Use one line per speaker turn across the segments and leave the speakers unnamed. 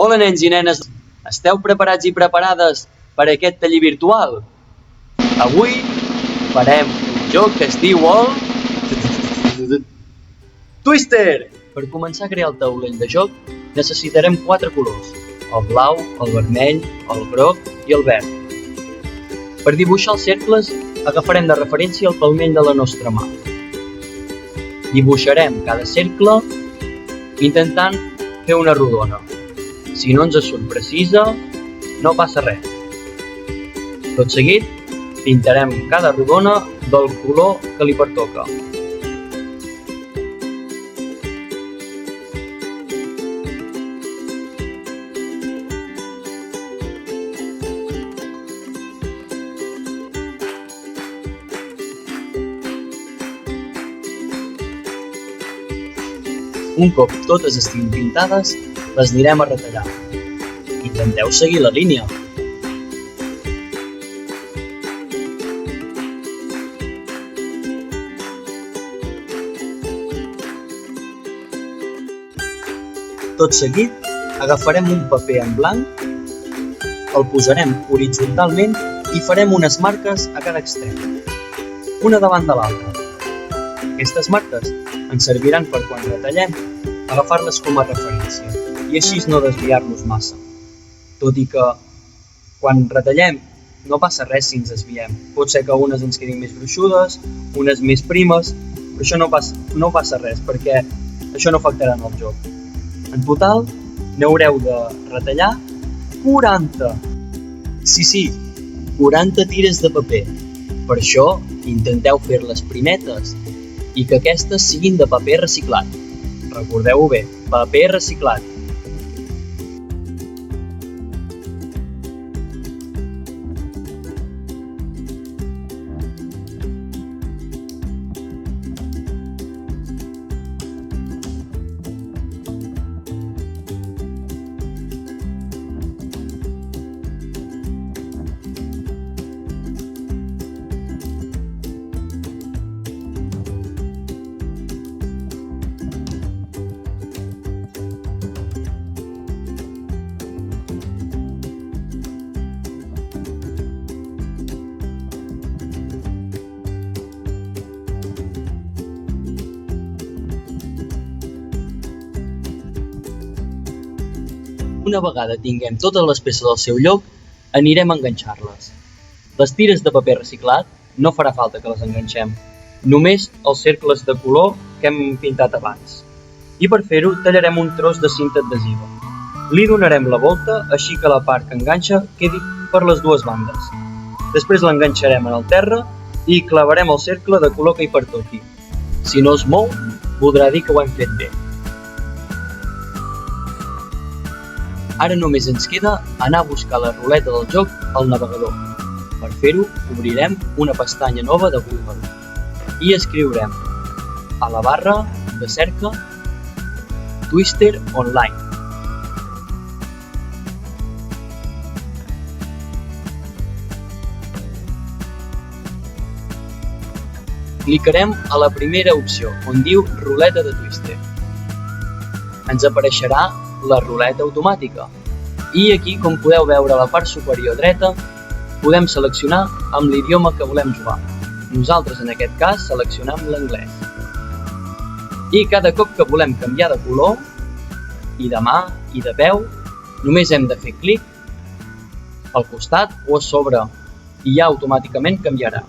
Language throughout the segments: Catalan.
Hola, nens i nenes, esteu preparats i preparades per a aquest taller virtual? Avui farem un joc que es diu el Twister! Per començar a crear el taulell de joc necessitarem 4 colors: el blau, el vermell, el groc i el verd. Per dibuixar els cercles agafarem de referència el palmell de la nostra mà. Dibuixarem cada cercle intentant fer una rodona. Si no ens surt precisa, no passa res. Tot seguit, pintarem cada rodona del color que li pertoca. Un cop totes estiguin pintades, les anirem a retallar. Intenteu seguir la línia. Tot seguit, agafarem un paper en blanc, el posarem horitzontalment i farem unes marques a cada extrem, una davant de l'altra. Aquestes marques ens serviran per quan retallem agafar-les com a referència i així no desviar-nos massa. Tot i que quan retallem no passa res si ens desviem. Pot ser que unes ens quedin més gruixudes, unes més primes, però això no passa res perquè això no afectarà en el joc. En total n'haureu de retallar 40. Sí, 40 tires de paper. Per això intenteu fer-les primetes i que aquestes siguin de paper reciclat. Recordeu-ho bé, paper reciclat. Una vegada tinguem totes les peces al seu lloc, anirem a enganxar-les. Les tires de paper reciclat no farà falta que les enganxem, només els cercles de color que hem pintat abans. I per fer-ho tallarem un tros de cinta adhesiva. Li donarem la volta així que la part que enganxa quedi per les dues bandes. Després l'enganxarem en el terra i clavarem el cercle de color que hi pertoqui. Si no es mou, voldrà dir que ho hem fet bé. Ara només ens queda anar a buscar la ruleta del joc al navegador. Per fer-ho, obrirem una pestanya nova de Google i escriurem a la barra de cerca Twister Online. Clicarem a la primera opció, on diu Ruleta de Twister. Ens apareixerà la ruleta automàtica. I aquí, com podeu veure a la part superior dreta, podem seleccionar amb l'idioma que volem jugar. Nosaltres, en aquest cas, seleccionem l'anglès. I cada cop que volem canviar de color, i de mà, i de peu, només hem de fer clic al costat o a sobre, i ja automàticament canviarà.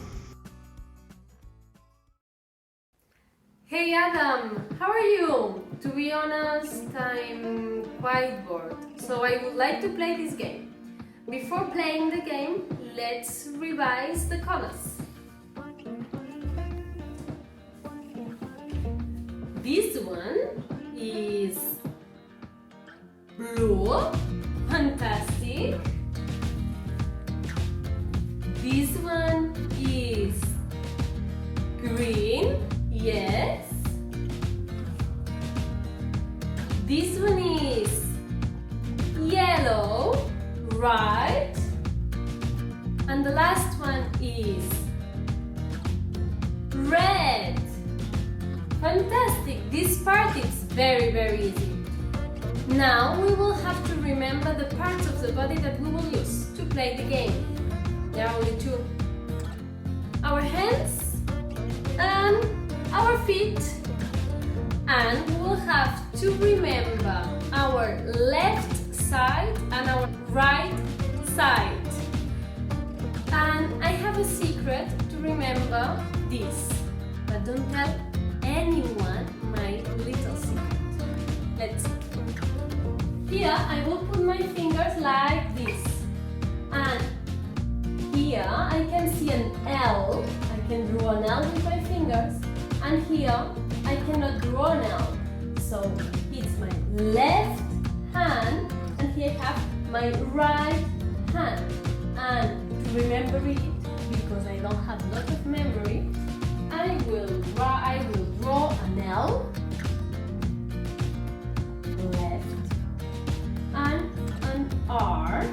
Hey Adam, how are you? To be honest, I'm quite bored, so I would like to play this game. Before playing the game, let's revise the colors. This one is blue, fantastic. This one is green, yes. This one is yellow, right? And the last one is red. Fantastic! This part is very easy. Now we will have to remember the body that we will use to play the game. There are only two. Our hands and our feet. And we will have to remember our left side and our right side. And I have a secret to remember this, but don't tell anyone my little secret. Let's see. Here I will put my fingers like this, and here I can see an L. I can draw an L with my fingers, and here I cannot draw an L. So it's my left hand, and here I have my right hand. And to remember it, because I don't have a lot of memory, I will draw an L, left, and an R,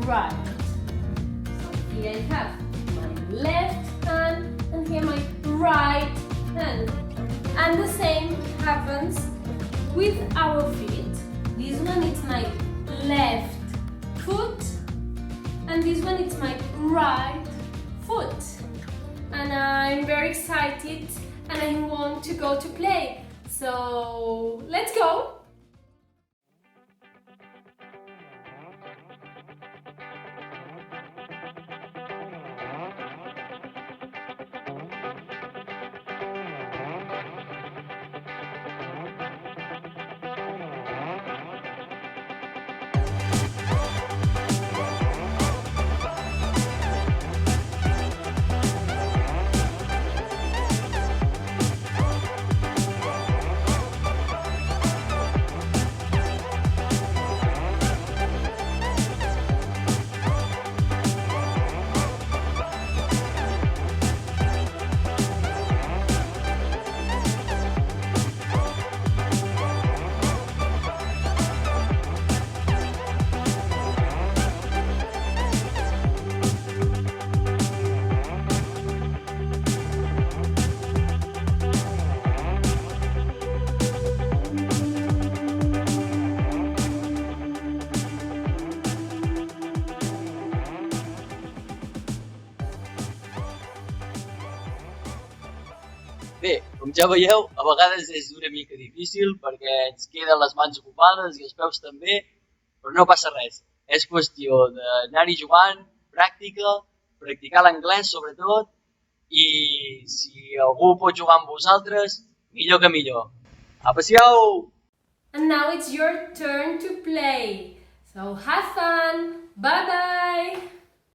right. So here I have my left hand and here my right hand. And the same happens with our feet. This one is my left foot and this one is my right foot. And I'm very excited and I want to go to play. So let's go!
Bé, com ja veieu, a vegades és una mica difícil perquè ens queden les mans ocupades i els peus també, però no passa res. És qüestió d'anar-hi jugant, practicar l'anglès sobretot, i si algú pot jugar amb vosaltres, millor que millor. Aprecieu!
And now it's your turn to play. So have fun!